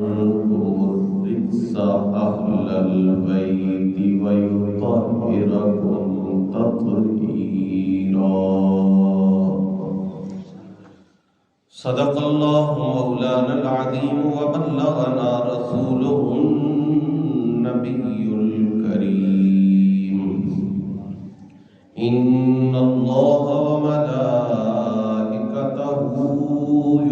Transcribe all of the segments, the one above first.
الرجس أهل البيت ويطهركم تطهيرا. صدق الله مولانا العظيم وبلغنا رسوله النبي الكريم. إن الله وملائكته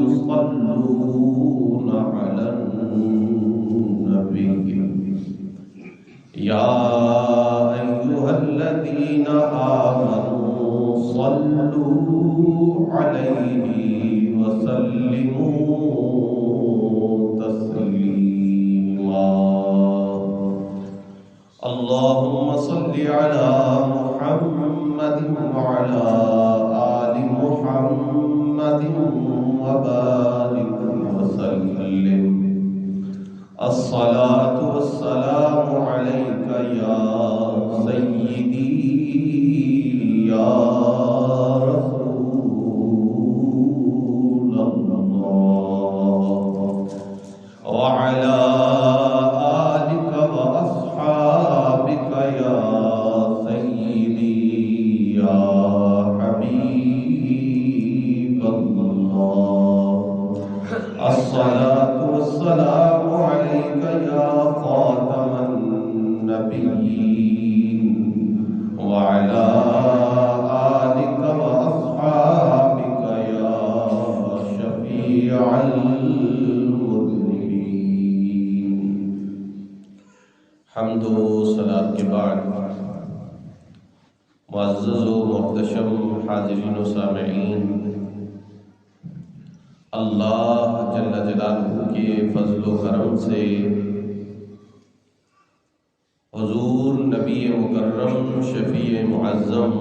يصلون على النبي يا أيها الذين آمنوا صلوا عليه وسلموا تسليما. اللهم صل على محمد وعلى آل محمد وبارك وسلم. الصلاة والسلام عليك يا سيدي يا رسول الله وعلى آلك وأصحابك يا سيدي يا حبيب الله. الصلاة والسلام عليك يا خاتم النبيين وعلى آلك وأصحابك يا شفيع المذنبين. حمد و صلاة کے بعد معزز و محتشم حاضرین و سامعین، اللہ جل جلالہ کے فضل و کرم سے حضور نبی مکرم شفیع معظم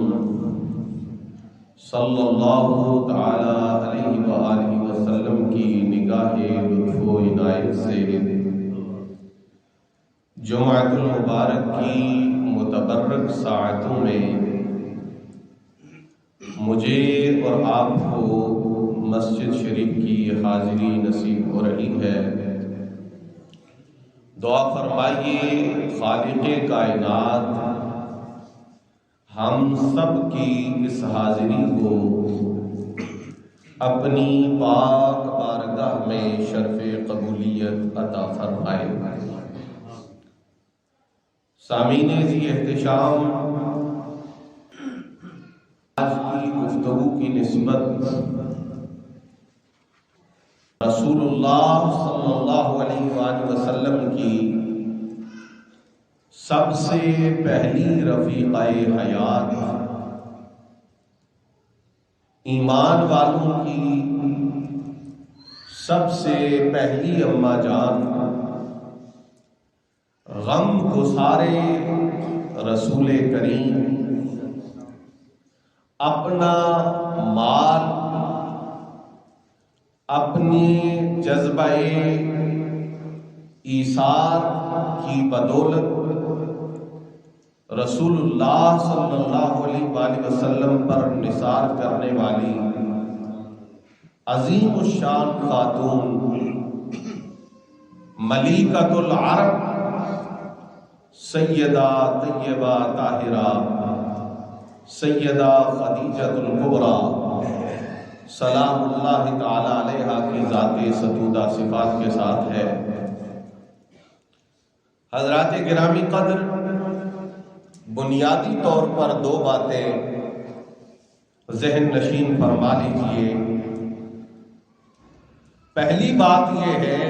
صلی اللہ تعالی علیہ وآلہ وسلم کی نگاہ لطف و عنایت سے جمعۃ المبارک کی متبرک ساعتوں میں مجھے اور آپ کو مسجد شریف کی حاضری نصیب ہو رہی ہے. دعا فرمائیے خالق کائنات ہم سب کی اس حاضری کو اپنی پاک بارگاہ میں شرف قبولیت عطا فرمائے. سامعین ذی احتشام، آج کی گفتگو کی نسبت رسول اللہ صلی اللہ علیہ وآلہ وسلم کی سب سے پہلی رفیقہ حیات، ایمان والوں کی سب سے پہلی اماں جان، غم گسارے رسول کریم، اپنا مال اپنی جذبہ ایثار کی بدولت رسول اللہ صلی اللہ علیہ وآلہ وسلم پر نثار کرنے والی عظیم الشان خاتون ملیکۃ العرب سیدہ طیبہ طاہرہ سیدہ خدیجۃ الکبریٰ سلام اللہ تعالی علیہا کی ذات ستودہ صفات کے ساتھ ہے. حضرات گرامی قدر، بنیادی طور پر دو باتیں ذہن نشین فرما لیجئے. پہلی بات یہ ہے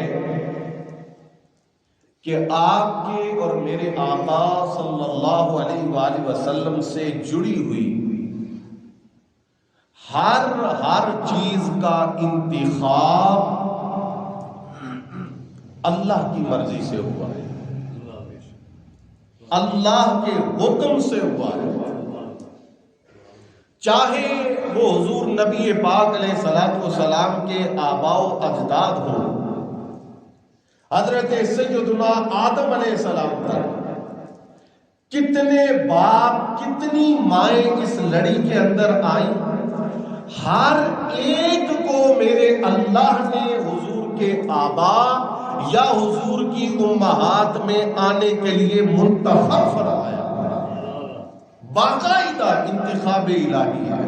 کہ آپ کے اور میرے آقا صلی اللہ علیہ وآلہ وسلم سے جڑی ہوئی ہر چیز کا انتخاب اللہ کی مرضی سے ہوا ہے، اللہ کے حکم سے ہوا ہے. چاہے وہ حضور نبی پاک علیہ الصلوۃ والسلام کے آباء و اجداد ہوں، حضرت سیدنا آدم علیہ السلام تک کتنے باپ کتنی مائیں اس لڑی کے اندر آئیں، ہر ایک کو میرے اللہ نے حضور کے آبا یا حضور کی امہات میں آنے کے لیے منتخب فرمایا؟ باقاعدہ انتخاب الہی ہے۔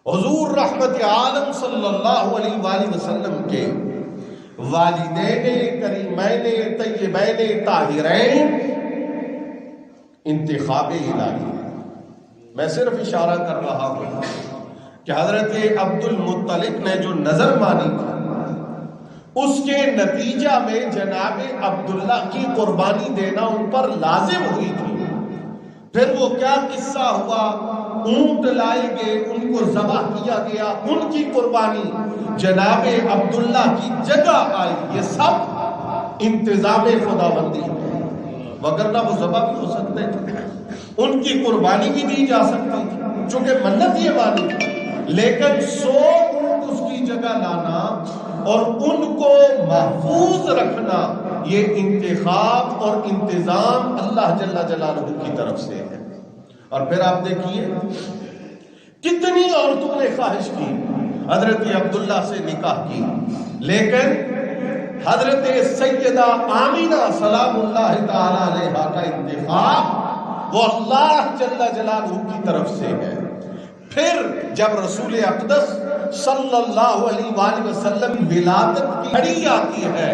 حضور رحمت عالم صلی اللہ علیہ وآلہ وسلم کے والدین کریمین طیبین طاہرین انتخاب الہی ہے۔ میں صرف اشارہ کر رہا ہوں کہ حضرت عبد المطلب نے جو نظر مانی تھی اس کے نتیجہ میں جناب عبداللہ کی قربانی دینا ان پر لازم ہوئی تھی۔ پھر وہ کیا قصہ ہوا، اونٹ لائے گئے، ان کو ذبح کیا گیا، ان کی قربانی جناب عبداللہ کی جگہ آئی، یہ سب انتظام خداوندی ہے، وگرنہ وہ ذبح بھی ہو سکتے تھے، ان کی قربانی بھی دی جا سکتی تھی، چونکہ منت یہ مانی تھی، لیکن 100 اونٹ اس کی جگہ لانا اور ان کو محفوظ رکھنا یہ انتخاب اور انتظام اللہ جل جلالہ کی طرف سے ہے۔ اور پھر آپ دیکھیے کتنی عورتوں نے خواہش کی حضرت عبداللہ سے نکاح کی، لیکن حضرت سیدہ آمینہ سلام اللہ تعالی علیہا کا انتخاب وہ اللہ جل جلالہ کی طرف سے ہے۔ پھر جب رسول اقدس صلی اللہ علیہ وآلہ وسلم ولادت کی گھڑی آتی ہے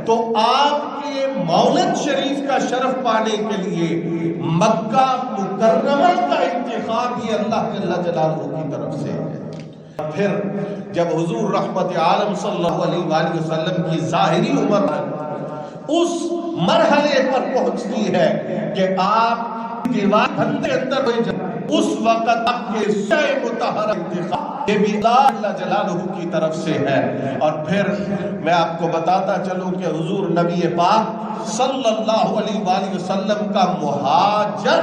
تو آپ کے مولد شریف کا شرف پانے کے لیے مکہ مکرمہ کا انتخاب بھی اللہ جل جلالہ کی طرف سے ہے۔ پھر جب حضور رحمت عالم صلی اللہ علیہ وآلہ وسلم کی ظاہری عمر اس مرحلے پر پہنچتی ہے کہ آپ دیوار بندے اندر ہوئی جب اس وقت آپ کے شے متحرہ انتخاب یہ بھی اللہ جلالہ کی طرف سے ہے۔ اور پھر میں آپ کو بتاتا چلوں کہ حضور نبی پاک صلی اللہ علیہ وآلہ وسلم کا مہاجر،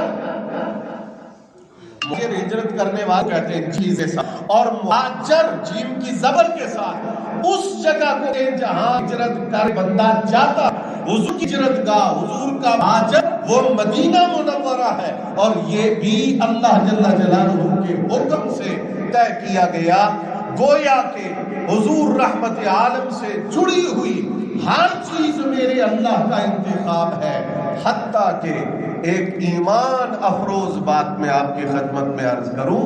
ہجرت کرنے والے کہتے ہیں چیزیں ساتھ، اور مہاجر جیم کی زبر کے ساتھ اس جگہ کو جہاں ہجرت کر بندہ جاتا، حضور کی ہجرت گاہ، حضور کا مہاجر وہ مدینہ منورہ ہے، اور یہ بھی اللہ جل جلالہ کے حکم سے طے کیا گیا۔ گویا کہ حضور رحمت عالم سے جڑی ہوئی ہر چیز میرے اللہ کا انتخاب ہے، حتیٰ کہ ایک ایمان افروز بات میں آپ کی خدمت میں عرض کروں،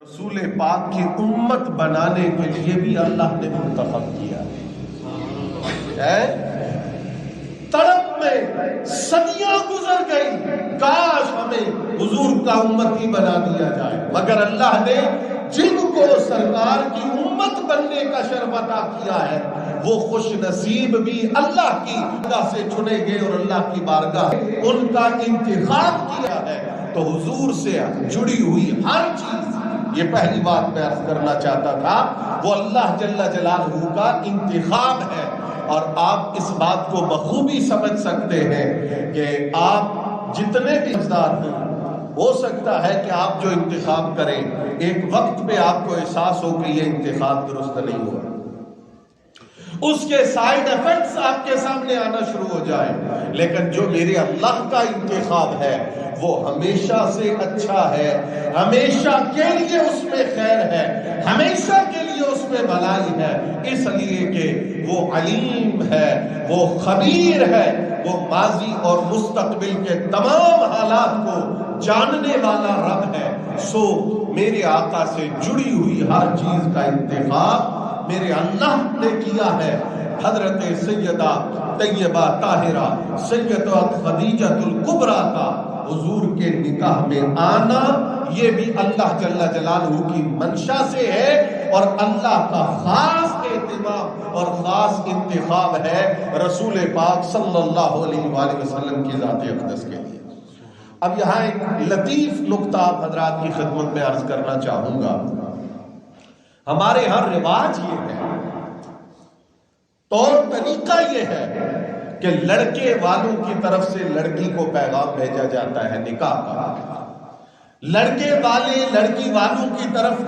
رسول پاک کی امت بنانے کے لیے بھی اللہ نے منتخب کیا ہے۔ تڑپ میں صدیاں گزر گئی، کاش ہمیں حضور کا امتی بنا دیا جائے، مگر اللہ نے جن کو سرکار کی امت بننے کا شرف عطا کیا ہے وہ خوش نصیب بھی اللہ کی بارگاہ سے چنے گئے اور اللہ کی بارگاہ ان کا انتخاب کیا ہے۔ تو حضور سے جڑی ہوئی ہر چیز، یہ پہلی بات میں عرض کرنا چاہتا تھا، وہ اللہ جل جلالہ کا انتخاب ہے۔ اور آپ اس بات کو بخوبی سمجھ سکتے ہیں کہ آپ جتنے بھی حقدار ہیں، ہو سکتا ہے کہ آپ جو انتخاب کریں ایک وقت پہ آپ کو احساس ہو کہ یہ انتخاب درست نہیں ہوا، اس کے سائیڈ ایفیکٹس آپ کے سامنے آنا شروع ہو جائے، لیکن جو میرے اللہ کا انتخاب ہے وہ ہمیشہ سے اچھا ہے، ہمیشہ کے لیے اس میں خیر ہے، ہمیشہ کے لیے اس میں بھلائی ہے، اس لیے کہ وہ علیم ہے، وہ خبیر ہے، وہ ماضی اور مستقبل کے تمام حالات کو جاننے والا رب ہے۔ سو میرے آقا سے جڑی ہوئی ہر چیز کا انتخاب میرے اللہ نے کیا ہے۔ حضرت سیدہ طیبہ طاہرہ سیدہ خدیجہ الکبریٰ کا حضور کے نکاح میں آنا یہ بھی اللہ جل جلالہ کی منشا سے ہے، اور اللہ کا خاص اہتمام اور خاص انتخاب ہے رسول پاک صلی اللہ علیہ وآلہ وسلم کی ذات اقدس کے لیے۔ اب یہاں ایک لطیف نکتہ آپ حضرات کی خدمت میں عرض کرنا چاہوں گا۔ ہمارے ہاں رواج یہ ہے، طور طریقہ یہ ہے کہ لڑکے والوں کی طرف سے لڑکی کو پیغام بھیجا جاتا ہے نکاح کا، لڑکے والے لڑکی والوں کی طرف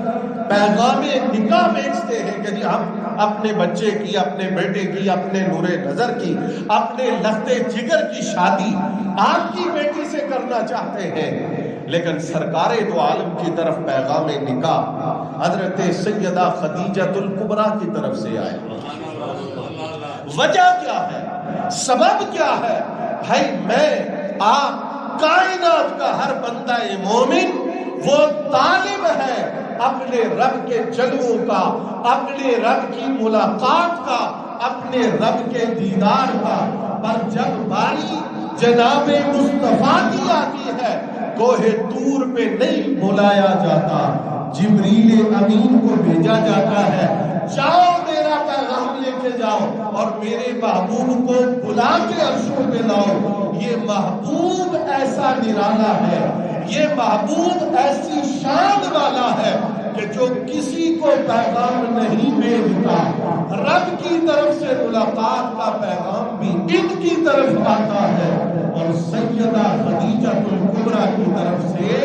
پیغام نکاح بھیجتے ہیں کہ جی ہم اپنے بچے کی، اپنے بیٹے کی، اپنے نور نظر کی، اپنے لختے جگر کی شادی آپ کی بیٹی سے کرنا چاہتے ہیں۔ لیکن سرکار دو عالم کی طرف پیغام نکاح حضرت سیدہ خدیجہ الکبریٰ کی طرف سے آئے۔ وجہ کیا ہے؟ سبب کیا ہے؟ بھائی میں آپ کائنات کا ہر بندہ مومن وہ طالب ہے اپنے رب کے جلووں کا، اپنے رب کی ملاقات کا، اپنے رب کے دیدار کا، پر جب باری جناب مصطفیٰ کی آتی ہے کوہ طور پہ نہیں بلایا جاتا، جبریل امین کو بھیجا جاتا ہے، جاؤ میرا پیغام لے کے جاؤ اور میرے محبوب کو بلا کے عرشوں پہ لاؤ۔ یہ محبوب ایسا نرالا ہے، یہ محبوب ایسی شان والا ہے کہ جو کسی کو پیغام نہیں بھیجتا، رب کی طرف سے ملاقات کا پیغام بھی ان کی طرف آتا ہے، اور سیدہ خدیجہ الکبریٰ کی طرف سے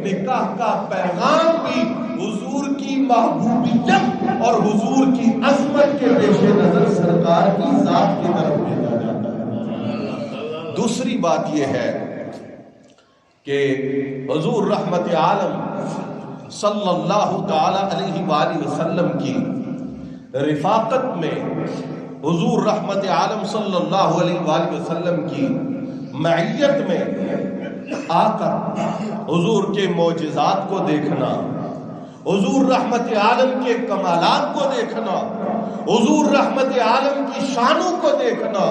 نکاح کا پیغام بھی حضور کی محبوبیت اور حضور کی عظمت کے پیش نظر سرکار کی ذات کی طرف بھیجا جاتا ہے۔ دوسری بات یہ ہے کہ حضور رحمت عالم صلی اللہ تعالی علیہ وآلہ وسلم کی رفاقت میں، حضور رحمت عالم صلی اللہ علیہ وآلہ وسلم کی معیت میں آ کر حضور کے معجزات کو دیکھنا، حضور رحمت عالم کے کمالات کو دیکھنا، حضور رحمت عالم کی شانوں کو دیکھنا،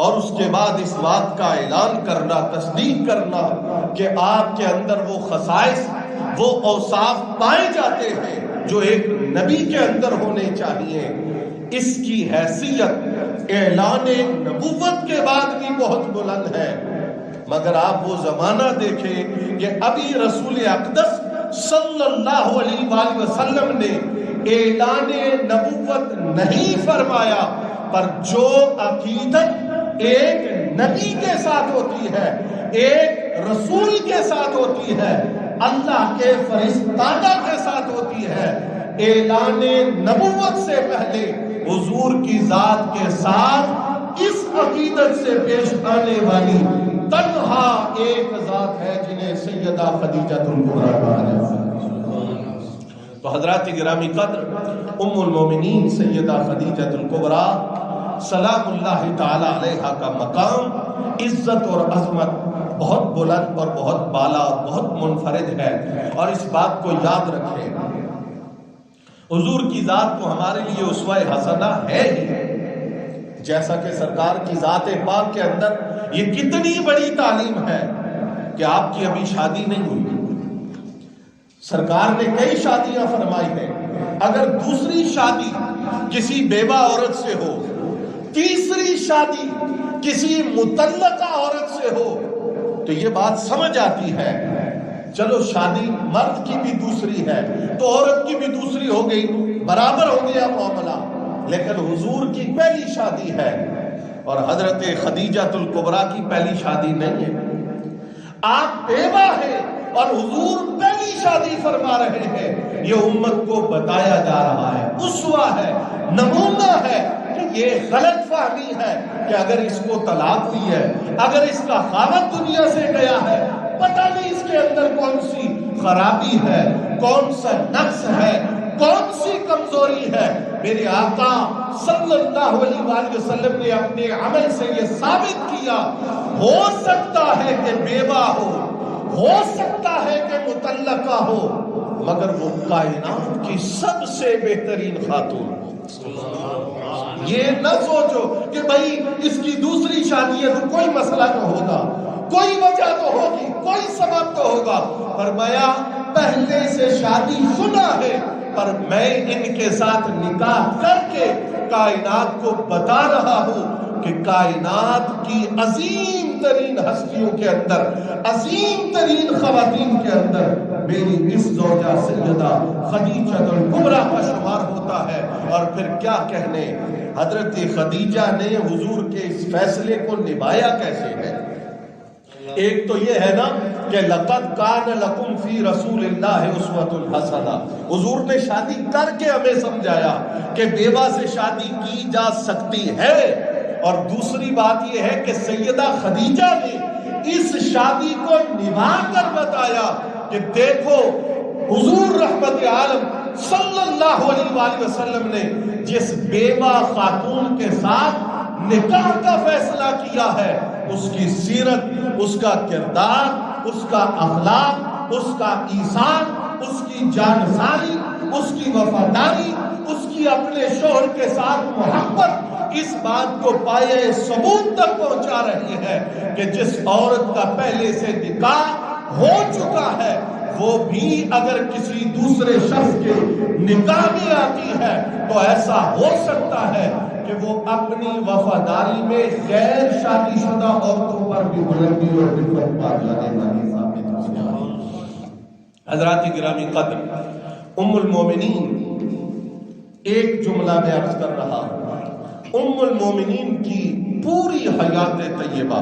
اور اس کے بعد اس بات کا اعلان کرنا، تصدیق کرنا کہ آپ کے اندر وہ خصائص، وہ اوصاف پائے جاتے ہیں جو ایک نبی کے اندر ہونے چاہیے، اس کی حیثیت اعلان نبوت کے بعد بھی بہت بلند ہے۔ مگر آپ وہ زمانہ دیکھیں کہ ابھی رسول اقدس صلی اللہ علیہ وآلہ وسلم نے اعلان نبوت نہیں فرمایا، پر جو عقیدت ایک نبی کے ساتھ ہوتی ہے، ایک رسول کے ساتھ ہوتی ہے، اللہ کے فرشتہ کے ساتھ ہوتی ہے، اعلان نبوت سے پہلے حضور کی ذات کے ساتھ اس عقیدت سے پیش آنے والی تنہا ایک ذات ہے جنہیں سیدہ خدیجہ الکبریٰ کہا جاتا ہے۔ تو حضرات گرامی قدر، ام المومنین سیدہ خدیجہ الکبریٰ سلام اللہ تعالی علیہا کا مقام، عزت اور عظمت بہت بلند اور بہت بالا اور بہت منفرد ہے، اور اس بات کو یاد رکھیں، حضور کی ذات تو ہمارے لیے اسوہ حسنہ ہے ہی، جیسا کہ سرکار کی ذات پاک کے اندر یہ کتنی بڑی تعلیم ہے کہ آپ کی ابھی شادی نہیں ہوئی، سرکار نے کئی شادیاں فرمائی ہیں، اگر دوسری شادی کسی بیوہ عورت سے ہو، تیسری شادی کسی مطلقہ عورت سے ہو، تو یہ بات سمجھ آتی ہے، چلو شادی مرد کی بھی دوسری ہے تو عورت کی بھی دوسری ہو گئی، برابر ہو گیا معاملہ، لیکن حضور کی پہلی شادی ہے اور حضرت خدیجہ الکبریٰ کی پہلی شادی نہیں ہے، آپ بیوہ ہیں اور حضور پہلی شادی فرما رہے ہیں، یہ امت کو بتایا جا رہا ہے، اسوہ ہے، نمونہ ہے کہ یہ غلط فہمی ہے کہ اگر اس کو طلاق ہوئی ہے، اگر اس کا خاوند دنیا سے گیا ہے، پتہ نہیں اس کے اندر کون سی خرابی ہے، کون سا نقص ہے، کون سی کمزوری ہے۔ میرے آقا صلی اللہ علیہ وآلہ وسلم نے اپنے عمل سے یہ ثابت کیا، ہو سکتا ہے کہ بیوہ ہو سکتا ہے کہ مطلقہ ہو، مگر وہ کائنات کی سب سے بہترین خاتون ہو۔ یہ نہ سوچو کہ بھائی اس کی دوسری شادی ہے تو کوئی مسئلہ تو ہوگا، کوئی وجہ تو ہوگی، کوئی سبب تو ہوگا، فرمایا پہلے سے شادی شدہ ہے، پر میں ان کے ساتھ نکاح کر کے کائنات کو بتا رہا ہوں کہ کائنات کی عظیم ترین ہستیوں کے اندر، عظیم ترین خواتین کے اندر میری اس زوجہ سیدہ خدیجہ الکبریٰ کا شمار ہوتا ہے۔ اور پھر کیا کہنے، حضرت خدیجہ نے حضور کے اس فیصلے کو نبھایا کیسے ہے؟ ایک تو یہ ہے نا کہ لقد کان لکم فی رسول اللہ اسوۃ حسنہ، حضور نے شادی کر کے ہمیں سمجھایا کہ بیوہ سے شادی کی جا سکتی ہے۔ اور دوسری بات یہ ہے کہ سیدہ خدیجہ نے اس شادی کو نبھا کر بتایا کہ دیکھو حضور رحمت عالم صلی اللہ علیہ وآلہ وسلم نے جس بیوہ خاتون کے ساتھ نکاح کا فیصلہ کیا ہے، اس کی سیرت، اس کا کردار، اس کا اخلاق، اس کا ایثار، اس کی جانساری، اس کی وفاداری، اس کی اپنے شوہر کے ساتھ محبت اس بات کو پائے ثبوت تک پہنچا رہی ہے کہ جس عورت کا پہلے سے نکاح ہو چکا ہے وہ بھی اگر کسی دوسرے شخص کے نکاح میں آتی ہے تو ایسا ہو سکتا ہے کہ وہ اپنی وفاداری میں غیر شادی شدہ عورتوں پر بھی بلندی اور رفعت پا جانے والی ثابت ہو جائے۔ حضرات گرامی قدر، ام المومنین، ایک جملہ میں عرض کر رہا ہوں، ام المومنین کی پوری حیات طیبہ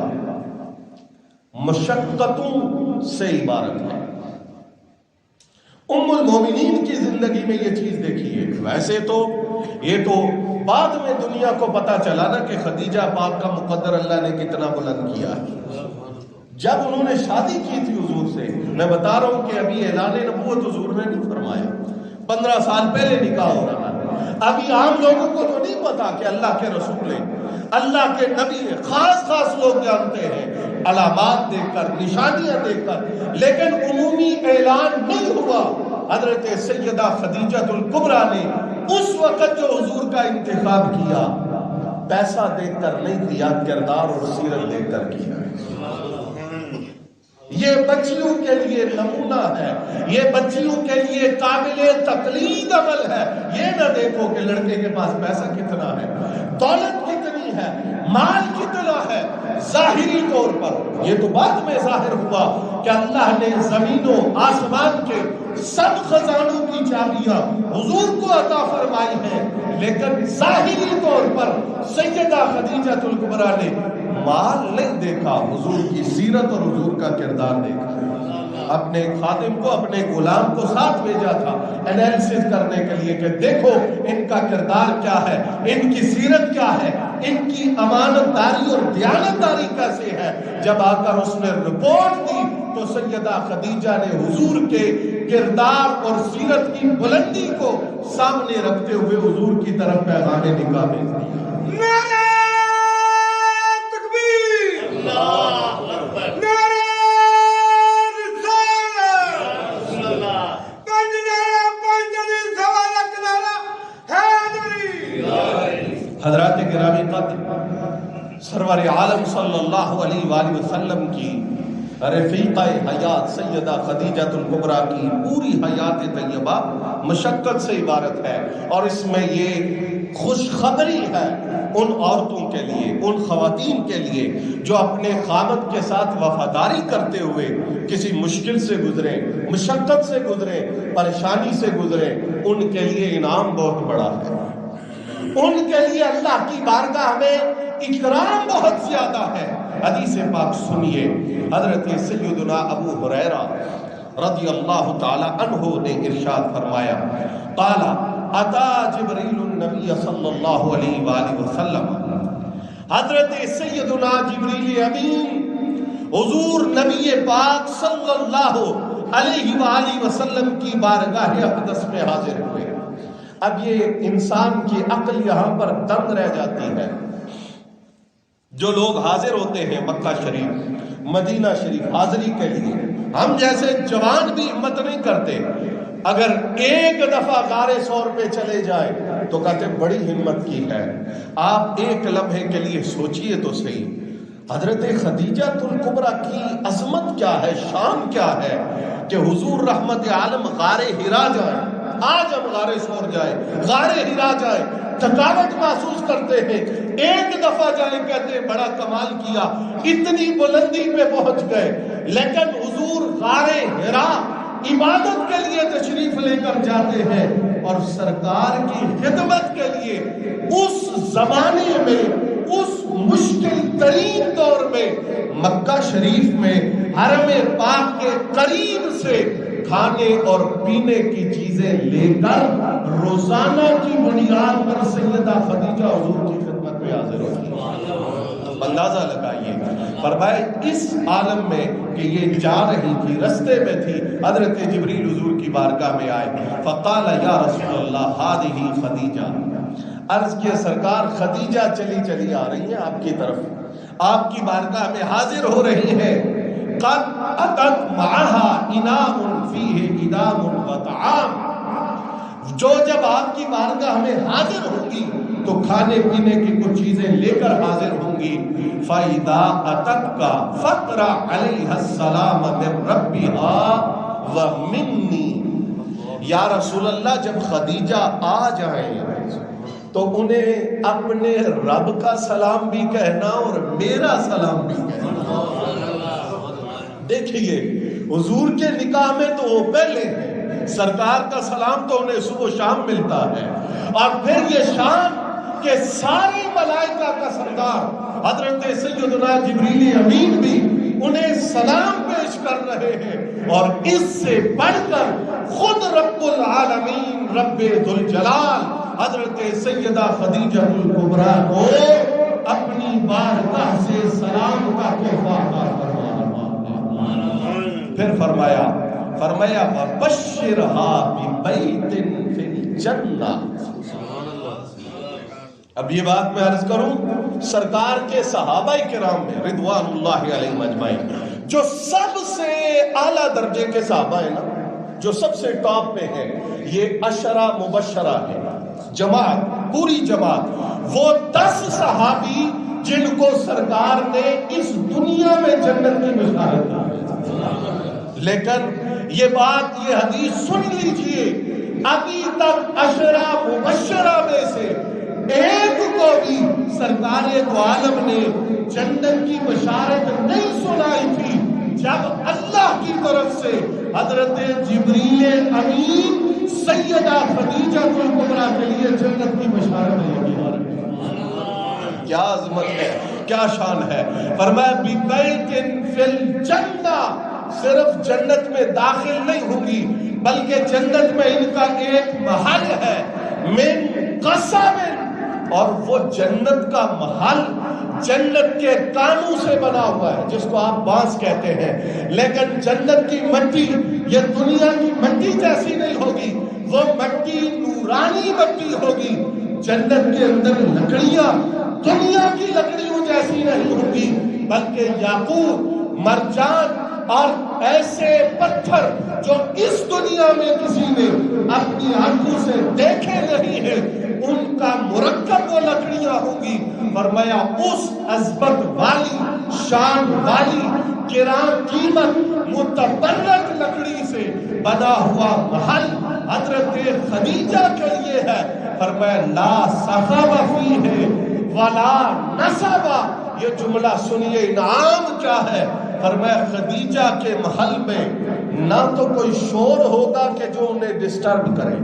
مشقتوں سے عبارت ہے۔ ام المومنین کی زندگی میں یہ چیز دیکھیے، ویسے تو یہ تو بعد میں دنیا کو پتا چلا نا کہ خدیجہ پاک کا مقدر اللہ نے کتنا بلند کیا ہے۔ جب انہوں نے شادی کی تھی حضور سے، میں بتا رہا ہوں کہ ابھی اعلان نبوت حضور نے نہیں فرمایا، 15 سال پہلے نکاح ہو رہا ہے۔ ابھی عام لوگوں کو تو نہیں پتا کہ اللہ کے رسول ہیں، اللہ کے نبی ہیں، خاص لوگ جانتے ہیں علامات دیکھ کر، نشانیاں دیکھ کر، لیکن عمومی اعلان نہیں ہوا۔ حضرت سیدہ خدیجہ الکبریٰ نے اس وقت جو حضور کا انتخاب کیا، پیسہ دیکھ کر نہیں کیا، کردار اور سیرت دیکھ کر کیا۔ یہ بچیوں کے لیے نمونہ ہے، یہ بچیوں کے لیے قابل تقلید عمل ہے۔ یہ نہ دیکھو کہ لڑکے کے پاس پیسہ کتنا ہے، دولت کتنی ہے، مال کتنا ہے، ظاہری طور پر یہ تو بعد میں ظاہر ہوا کہ اللہ نے زمین و آسمان کے سب خزانوں کی چابیاں حضور کو عطا فرمائی ہیں، لیکن ظاہری طور پر سیدہ خدیجہ الکبریٰ نے مال نہیں دیکھا، حضور کی سیرت اور حضور کا کردار دیکھا۔ اپنے خادم کو، اپنے غلام کو ساتھ بھیجا تھا انالیسس کرنے کے لیے کہ دیکھو ان کا کردار کیا ہے، ان کی سیرت کیا ہے، ان کی امانت داری اور دیانت داری کیسے ہے۔ جب آ کر اس نے رپورٹ دی تو سیدہ خدیجہ نے حضور کے کردار اور سیرت کی بلندی کو سامنے رکھتے ہوئے حضور کی طرف پیغام نکاح بھیج دیا۔ حضرات گرامی قدر، سرور عالم صلی اللہ علیہ وآلہ وسلم کی رفیقہ حیات سیدہ خدیجہ الکبریٰ کی پوری حیات طیبہ مشقت سے عبارت ہے، اور اس میں یہ خوشخبری ہے ان عورتوں کے لیے، ان خواتین کے لیے جو اپنے خاوند کے ساتھ وفاداری کرتے ہوئے کسی مشکل سے گزرے، مشقت سے گزرے، پریشانی سے گزرے، ان کے لیے انعام بہت بڑا ہے۔ ان کے لیے اللہ کی بارگاہ میں اکرام بہت زیادہ ہے۔ حدیث پاک سنیے، حضرت سیدنا ابو ہریرہ رضی اللہ تعالی عنہ نے ارشاد فرمایا، قال اتا جبریل النبی صلی اللہ علیہ وآلہ وسلم، حضرت سیدنا جبریل امین حضور نبی پاک صلی اللہ علیہ وآلہ وسلم کی بارگاہ اقدس میں حاضر ہوئے۔ اب یہ انسان کی عقل یہاں پر دنگ رہ جاتی ہے۔ جو لوگ حاضر ہوتے ہیں مکہ شریف، مدینہ شریف حاضری کے لیے، ہم جیسے جوان بھی ہمت نہیں کرتے، اگر ایک دفعہ غار ثور پہ چلے جائیں تو کہتے بڑی ہمت کی ہے۔ آپ ایک لمحے کے لیے سوچئے تو صحیح، حضرت خدیجہ الکبریٰ کی عظمت کیا ہے، شان کیا ہے کہ حضور رحمت عالم غار حرا جائیں۔ آج ہم غار ثور جائیں، غار حرا جائیں، تھکاوٹ محسوس کرتے ہیں، ایک دفعہ جائیں کہتے ہیں بڑا کمال کیا، اتنی بلندی پہ پہنچ گئے، لیکن حضور غار حرا عبادت کے لیے تشریف لے کر جاتے ہیں، اور سرکار کی خدمت کے لیے اس زمانے میں، اس مشکل ترین دور میں مکہ شریف میں حرم پاک کے قریب سے کھانے اور پینے کی چیزیں لے کر روزانہ کی بنیاد پر سیدہ خدیجہ حضور کی خدمت میں حاضر ہوتی ہیں۔ اندازہ لگائیے، فرمائے اس عالم میں کہ یہ جا رہی تھی، رستے میں تھی، حضرت جبریل حضور کی بارگاہ میں آئے، فقال یا رسول اللہ ہذہ خدیجہ، عرض کیا سرکار خدیجہ چلی چلی آ رہی ہیں آپ کی طرف، آپ کی بارگاہ میں حاضر ہو رہی ہیں، قد اتت معها اناء فیہ ادام و طعام، جو جب آپ کی بارگاہ میں حاضر ہوں گی تو کھانے پینے کی کچھ چیزیں لے کر حاضر ہوں گی، فَإِذَا أَتَتْكَ فَقْرَ عَلَيْهَا السَّلَامَ مِن رَبِّهَا وَمِنِّي، یا رسول اللہ جب خدیجہ آ جائیں تو انہیں اپنے رب کا سلام بھی کہنا اور میرا سلام بھی کہنا۔ دیکھئے حضور کے نکاح میں تو وہ پہلے ہیں، سرکار کا سلام تو انہیں صبح و شام ملتا ہے، اور پھر یہ شام کہ ساری ملائکہ کا سردار حضرت سیدنا جبریل امین بھی انہیں سلام پیش کر رہے ہیں، اور اس سے بڑھ کر خود رب العالمین رب ذوالجلال حضرت سیدہ خدیجہ الکبریٰ کو اپنی بارگاہ سے سلام کا تحفہ عطا فرمایا۔ پھر فرمایا وَبَشِّرْهَا بِبَيْتٍ فِي الْجَنَّةِ۔ اب یہ بات میں عرض کروں، سرکار کے صحابہ کرام میں رضوان اللہ علیہم اجمعین جو سب سے اعلیٰ درجے کے صحابہ ہیں نا، جو سب سے ٹاپ پہ ہیں، یہ عشرہ مبشرہ ہے، جماعت، پوری جماعت، وہ 10 صحابی جن کو سرکار نے اس دنیا میں جنت کی بشارت دی۔ لیکن یہ بات، یہ حدیث سن لیجئے، ابھی تک عشرہ مبشرہ میں سے ایک کو بھی سرکار دو عالم نے جنت کی بشارت نہیں سنائی تھی جب اللہ کی طرف سے حضرت جبریل امین سیدہ خدیجہ الکبریٰ کے لیے جنت کی بشارت لے کے آ رہے ہیں۔ کیا عظمت ہے، کیا شان ہے۔ فرمایا بِبَيْتٍ فِي الْجَنَّةِ، صرف جنت میں داخل نہیں ہوگی بلکہ جنت میں ان کا ایک محل ہے، من قصب، اور وہ جنت کا محل جنت کے کانوں سے بنا ہوا ہے، جس کو آپ بانس کہتے ہیں، لیکن جنت کی مٹی یہ دنیا کی مٹی جیسی نہیں ہوگی، وہ مٹی نورانی مٹی ہوگی۔ جنت کے اندر لکڑیاں دنیا کی لکڑیوں جیسی نہیں ہوگی بلکہ یاقوت، مرجان اور ایسے پتھر جو اس دنیا میں کسی نے اپنی آنکھوں سے دیکھے نہیں ہیں، ان کا مرکب وہ لکڑیاں ہوں گی۔ فرمایا اس عظمت والی، شان والی، گران قیمت متبرک لکڑی سے بنا ہوا محل حضرت خدیجہ کے لیے ہے۔ فرمایا لا صخب فیہ ولا نصب، یہ جملہ سنیے، انعام کیا ہے۔ فرمایا خدیجہ کے محل میں نہ تو کوئی شور ہوگا کہ جو انہیں ڈسٹرب کرے۔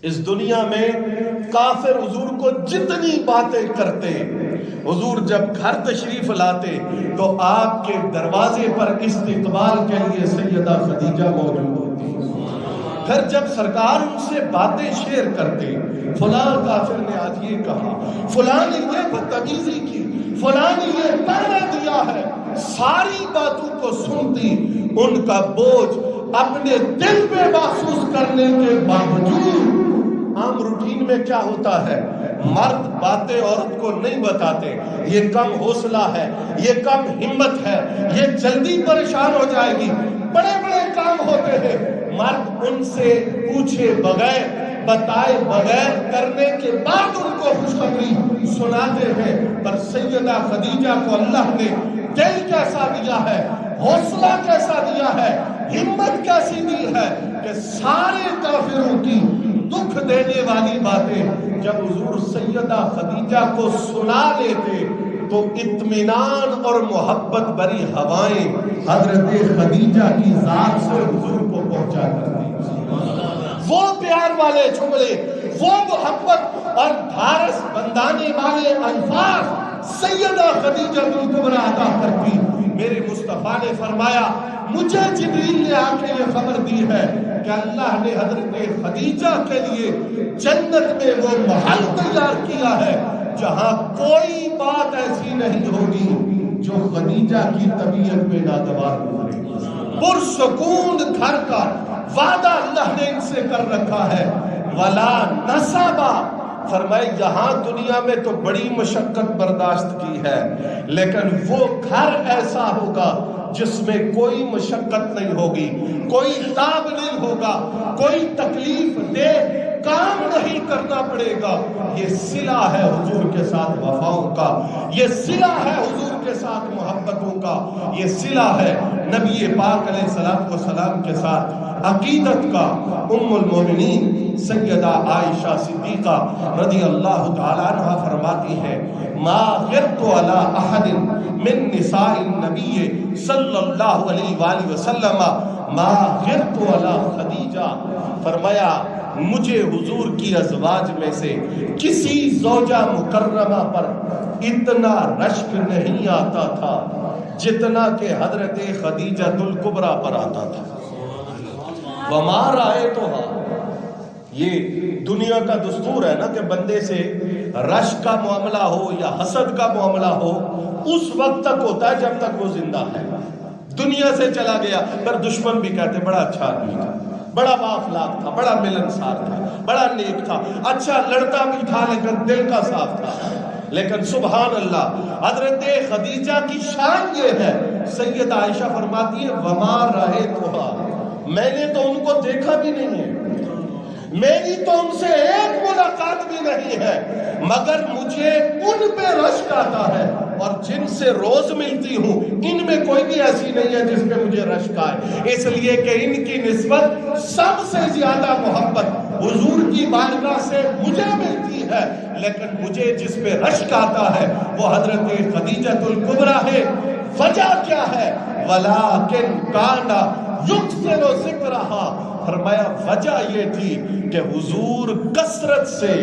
اس دنیا میں کافر حضور کو جتنی باتیں کرتے، حضور جب گھر تشریف لاتے تو آپ کے دروازے پر استقبال کے لیے سیدہ خدیجہ موجود ہوتی۔ پھر جب سرکار ان سے باتیں شیئر کرتے، فلاں کافر نے آج یہ کہا، فلاں نے یہ بدتمیزی کی، فلاں نے یہ طعنہ دیا ہے، ساری باتوں کو سنتی، ان کا بوجھ اپنے دل پہ محسوس کرنے کے باوجود، عام روٹین میں کیا ہوتا ہے، مرد باتیں عورت کو نہیں بتاتے، یہ کم حوصلہ ہے، یہ کم ہمت ہے، یہ جلدی پریشان ہو جائے گی، بڑے بڑے کام ہوتے ہیں، مرد ان سے پوچھے بغیر، بتائے بغیر کرنے کے بعد ان کو خوشخبری سناتے ہیں۔ پر سیدہ خدیجہ کو اللہ نے دل کیسا دیا ہے، حوصلہ کیسا دیا ہے، ہمت کیسی دی ہے کہ سارے کافروں کی دکھ دینے والی باتیں جب حضور سیدہ خدیجہ کو سنا لیتے تو اطمینان اور محبت بری ہوائیں حضرت خدیجہ کی ذات سے حضور کو پہنچا کرتی۔ وہ پیار والے جملے، وہ محبت اور دھارس بندانے والے الفاظ سیدہ خدیجہ الکبریٰ ادا کرتی۔ میرے مصطفیٰ نے فرمایا مجھے جبریل نے آ کے یہ خبر دی ہے کہ اللہ نے حضرت خدیجہ کے لیے جنت میں وہ محل تیار کیا ہے جہاں کوئی بات ایسی نہیں ہوگی جو خدیجہ کی طبیعت میں ناگوار گزرے۔ پرسکون گھر کا وعدہ اللہ نے ان سے کر رکھا ہے۔ ولا نصبا، فرمائے یہاں دنیا میں تو بڑی مشقت برداشت کی ہے، لیکن وہ گھر ایسا ہوگا جس میں کوئی مشقت نہیں ہوگی، کوئی تاب نہیں ہوگا، کوئی تکلیف دے کام نہیں کرنا پڑے گا۔ یہ صلہ ہے حضور کے ساتھ وفاؤں کا، یہ صلہ ہے حضور کے ساتھ محبتوں کا، یہ صلہ ہے نبی پاک علیہ السلام کے ساتھ عقیدت کا۔ ام المومنین سیدہ عائشہ صدیقہ رضی اللہ تعالیٰ عنہ فرماتی ہے ما غرت علی احد من نساء النبی صلی اللہ علیہ وآلہ وسلم ما غرت علی خدیجہ، فرمایا مجھے حضور کی ازواج میں سے کسی زوجہ مکرمہ پر اتنا رشک نہیں آتا تھا جتنا کہ حضرت خدیجہ الکبریٰ پر آتا تھا۔ وما رأیتها، یہ دنیا کا دستور ہے نا کہ بندے سے رشک کا معاملہ ہو یا حسد کا معاملہ ہو اس وقت تک ہوتا ہے جب تک وہ زندہ ہے۔ دنیا سے چلا گیا پر دشمن بھی کہتے بڑا اچھا آدمی تھا، بڑا بااخلاق تھا، بڑا ملنسار تھا، بڑا نیک تھا، اچھا لڑتا بھی تھا لیکن دل کا صاف تھا۔ لیکن سبحان اللہ حضرت خدیجہ کی شان یہ ہے، سیدہ عائشہ فرماتی ہے وما رأیتها، میں نے تو ان کو دیکھا بھی نہیں ہے، میری تو ان سے ایک ملاقات بھی نہیں ہے، مگر مجھے ان پہ رشک آتا ہے، اور جن سے روز ملتی ہوں ان میں کوئی بھی ایسی نہیں ہے جس پہ مجھے رشک آئے، اس لیے کہ ان کی نسبت سب سے زیادہ محبت حضور کی بارگاہ سے مجھے ملتی ہے، لیکن مجھے جس پہ رشک آتا ہے وہ حضرت خدیجہ الکبریٰ ہے۔ وجہ کیا ہے؟ ولیکن کانا یکثر ذکرہا، فرمایا وجہ یہ تھی کہ حضور کثرت سے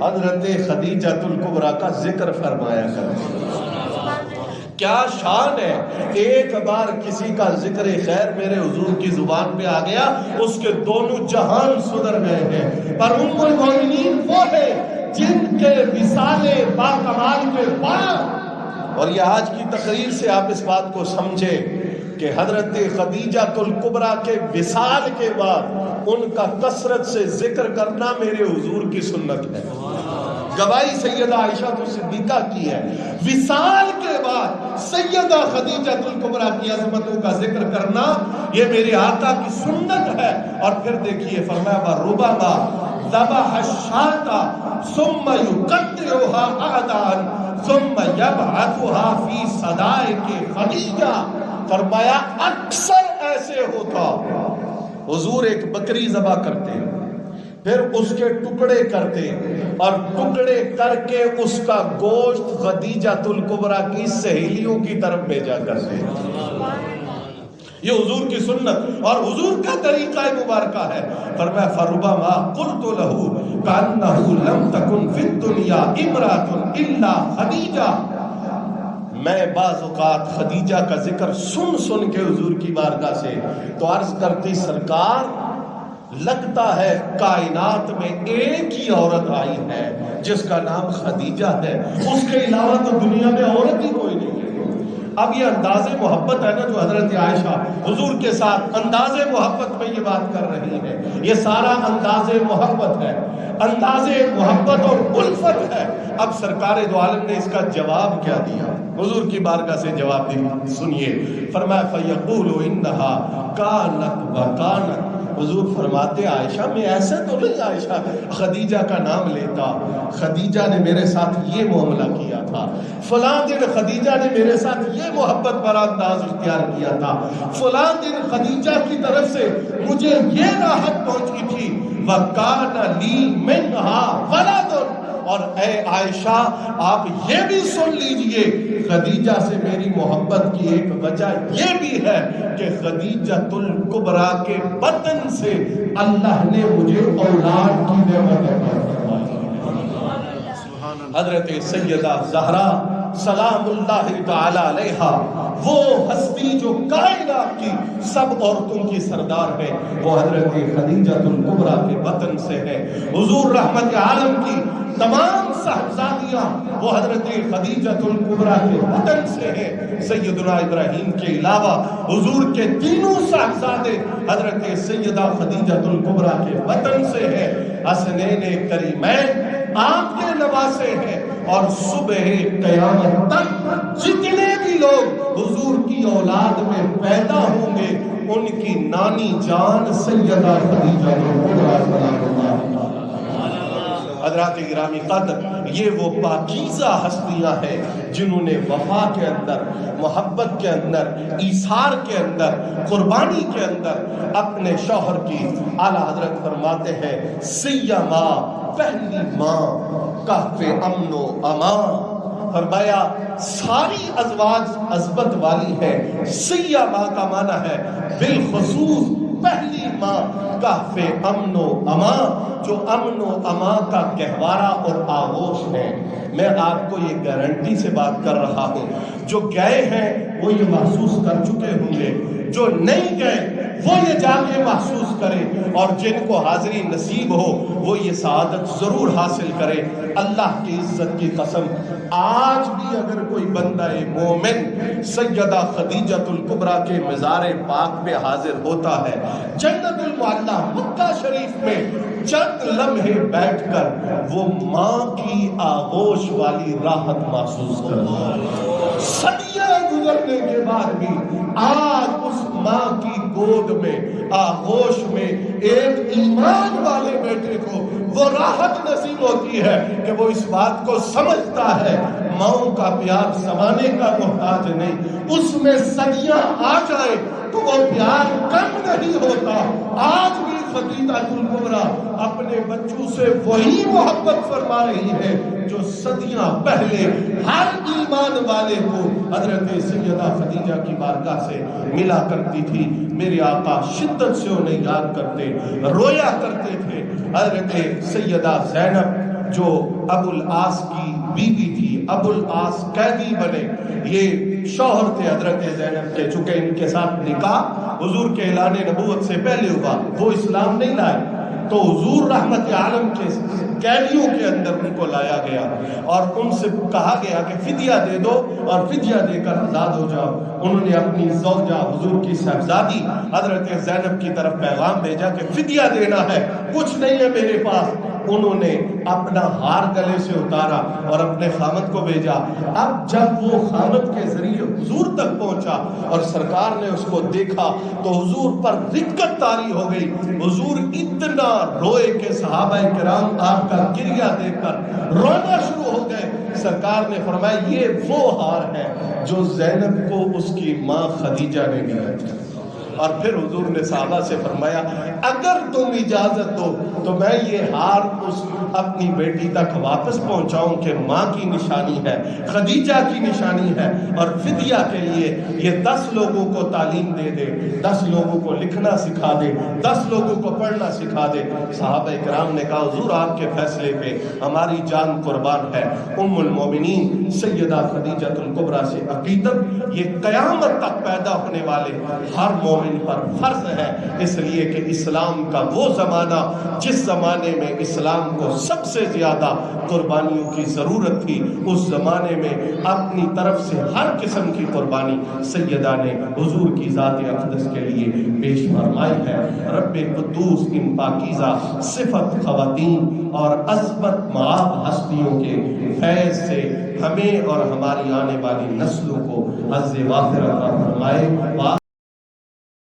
حضرت خدیجہ الکبریٰ کا ذکر فرمایا کرتے۔ کیا شان ہے، ایک بار کسی کا ذکر خیر میرے حضور کی زبان پہ آ گیا اس کے دونوں جہان سدھر گئے ہیں۔ پر ام المومنین وہ ہے جن کے وصال باکمال کے بعد، اور یہ آج کی تقریر سے آپ اس بات کو سمجھے کہ حضرت خدیجہ الکبریٰ کے وصال کے بعد ان کا کثرت سے ذکر کرنا میرے حضور کی سنت ہے۔ گواہی سیدہ عائشہ صدیقہ کی ہے، وصال کے بعد سیدہ خدیجہ الکبریٰ کی عظمتوں کا ذکر کرنا یہ میرے آقا کی سنت ہے۔ اور پھر دیکھیے فرمایا ربما ذبح الشاة ثم يقطعها اعداء ثم يبعثها في صدائق خدیجہ، فرمایا اکثر ایسے ہوتا حضور ایک بکری ذبح کرتے پھر اس کے ٹکڑے کرتے اور ٹکڑے کر کے اس کا گوشت خدیجہ الکبریٰ کی سہیلیوں کی طرف بھیجا کرتے۔ یہ حضور کی سنت اور حضور کا طریقہ مبارکہ ہے۔ فرمایا فربما قلت له كأنه لم تكن في الدنيا امرأة الا خدیجہ، میں بعض اوقات خدیجہ کا ذکر سن کے حضور کی بارگاہ سے تو عرض کرتی سرکار لگتا ہے کائنات میں ایک ہی عورت آئی ہے جس کا نام خدیجہ ہے، اس کے علاوہ تو دنیا میں عورت ہی کوئی نہیں ہے۔ اب یہ انداز محبت ہے نا جو حضرت عائشہ حضور کے ساتھ انداز محبت میں یہ بات کر رہی ہے، یہ سارا انداز محبت ہے، انداز محبت اور الفت ہے۔ اب سرکار دو عالم نے اس کا جواب کیا دیا، حضور کی بارگاہ سے جواب دیا، سنیے۔ فرمایا فیقول انہا کانت وکانت، حضور فرماتے عائشہ میں ایسے تو نہیں عائشہ خدیجہ کا نام لیتا، خدیجہ نے میرے ساتھ یہ معاملہ کیا تھا، فلاں دن خدیجہ نے میرے ساتھ یہ محبت برا انداز اختیار کیا تھا، فلاں دن خدیجہ کی طرف سے مجھے یہ راحت پہنچی تھی، وَكَانَ لِي مِنْهَا وَلَدٌ، اور اے عائشہ آپ یہ بھی سن لیجئے، خدیجہ سے میری محبت کی ایک وجہ یہ بھی ہے کہ خدیجۃ الکبریٰ کے بطن سے اللہ نے مجھے اولاد کی نعمت عطا فرمائی۔ حضرت سیدہ زہرا سلام اللہ تعالی علیہا، وہ ہستی جو کائنات کی سب عورتوں کی سردار ہے، وہ حضرت خدیجۃ الکبریٰ کے بطن سے ہے۔ حضور رحمت عالم کی تمام صاحبزادیاں وہ حضرت خدیجۃ الکبریٰ کے بطن سے ہے۔ سیدنا ابراہیم کے علاوہ حضور کے تینوں صاحبزادے حضرت سیدہ خدیجۃ الکبریٰ کے بطن سے ہے۔ حسنین کریمین آپ کے نواسے ہیں، اور صبح قیامت تک جتنے بھی لوگ حضور کی اولاد میں پیدا ہوں گے ان کی نانی جان سیدہ خدیجہ الکبریٰ سلام اللہ حضرات گرامی قدر، یہ وہ پاکیزہ ہستیاں ہیں جنہوں نے وفا کے اندر، محبت کے اندر، ایثار کے اندر، قربانی کے اندر اپنے شوہر کی، اعلیٰ حضرت فرماتے ہیں سیما پہلی ماں کہف امن و امان، فرمایا ساری ازواج عزبت والی ہے، سیما کا معنی ہے بالخصوص پہلی ماں کہف امن و امان، جو امن و امان کا گہوارہ اور آغوش ہے۔ میں آپ کو یہ گارنٹی سے بات کر رہا ہوں، جو گئے ہیں وہ یہ محسوس کر چکے ہوں گے، جو نہیں گئے وہ یہ جا کے محسوس کرے، اور جن کو حاضری نصیب ہو وہ یہ سعادت ضرور حاصل کرے۔ اللہ کی عزت کی قسم، آج بھی اگر کوئی بندہ مومن سیدہ خدیجۃ الکبریٰ کے مزار پاک میں حاضر ہوتا ہے، جنت المعلیٰ مکہ شریف میں چند لمحے بیٹھ کر وہ ماں کی آغوش والی راحت محسوس کرتا ہے۔ صدیاں گزرنے کے بعد بھی آج اس ماں کی گود میں، آغوش میں ایک ایمان والے بیٹے کو وہ راحت نصیب ہوتی ہے کہ وہ اس بات کو سمجھتا ہے ماں کا پیار سمانے کا محتاج نہیں، اس میں صدیاں آ جائے تو وہ پیار کم نہیں ہوتا۔ آج بھی خدیجۃ الکبریٰ اپنے بچوں سے وہی محبت فرما رہی ہے جو صدیاں پہلے ہر ایمان والے کو حضرت سیدہ خدیجہ کی بارگاہ سے ملا کرتی تھی۔ میرے آقا شدت سے انہیں یاد کرتے، رویا کرتے تھے۔ حضرت سیدہ زینب جو ابو العاص کی بیوی تھی، ابو العاص قیدی بنے، یہ شوہر تھے حضرت زینب کے، چونکہ ان کے ساتھ نکاح حضور کے اعلان نبوت سے پہلے ہوا، وہ اسلام نہیں لائے، تو حضور رحمت عالم کے قیدیوں کے اندر ان کو لایا گیا اور ان سے کہا گیا کہ فدیہ دے دو اور فدیہ دے کر آزاد ہو جاؤ۔ انہوں نے اپنی زوجہ حضور کی صاحبزادی حضرت زینب کی طرف پیغام بھیجا کہ فدیہ دینا ہے، کچھ نہیں ہے میرے پاس۔ انہوں نے اپنا ہار گلے سے اتارا اور اپنے خامد کو بھیجا۔ اب جب وہ خامد کے ذریعے حضور تک پہنچا اور سرکار نے اس کو دیکھا تو حضور پر رقت طاری ہو گئی، حضور اتنا روئے کہ صحابہ کرام آپ کا گریہ دیکھ کر رونا شروع ہو گئے۔ سرکار نے فرمایا یہ وہ ہار ہے جو زینب کو اس کی ماں خدیجہ نے دیا تھا۔ اور پھر حضور نے صحابہ سے فرمایا اگر تم اجازت دو تو میں یہ ہار اس اپنی بیٹی تک واپس پہنچاؤں کہ ماں کی نشانی ہے، خدیجہ کی نشانی ہے، اور فدیہ کے لیے یہ 10 لوگوں کو تعلیم دے دے، 10 لوگوں کو لکھنا سکھا دے، 10 لوگوں کو پڑھنا سکھا دے۔ صحابہ کرام نے کہا حضور آپ کے فیصلے پہ ہماری جان قربان ہے۔ ام المومنین سیدہ خدیجۃ الکبریٰ سے عقیدت یہ قیامت تک پیدا ہونے والے ہر مومن پر فرض ہے، اس لیے کہ اسلام کا وہ زمانہ جس زمانے میں اسلام کو سب سے زیادہ قربانیوں کی ضرورت تھی، اس زمانے میں اپنی طرف سے ہر قسم کی قربانی سیدہ نے حضور کی ذات اقدس کے لیے پیش فرمائی ہے۔ رب قدوس ان پاکیزہ صفت خواتین اور عظمت معاب ہستیوں کے فیض سے ہمیں اور ہماری آنے والی نسلوں کو حظ وافر عطا فرمائے۔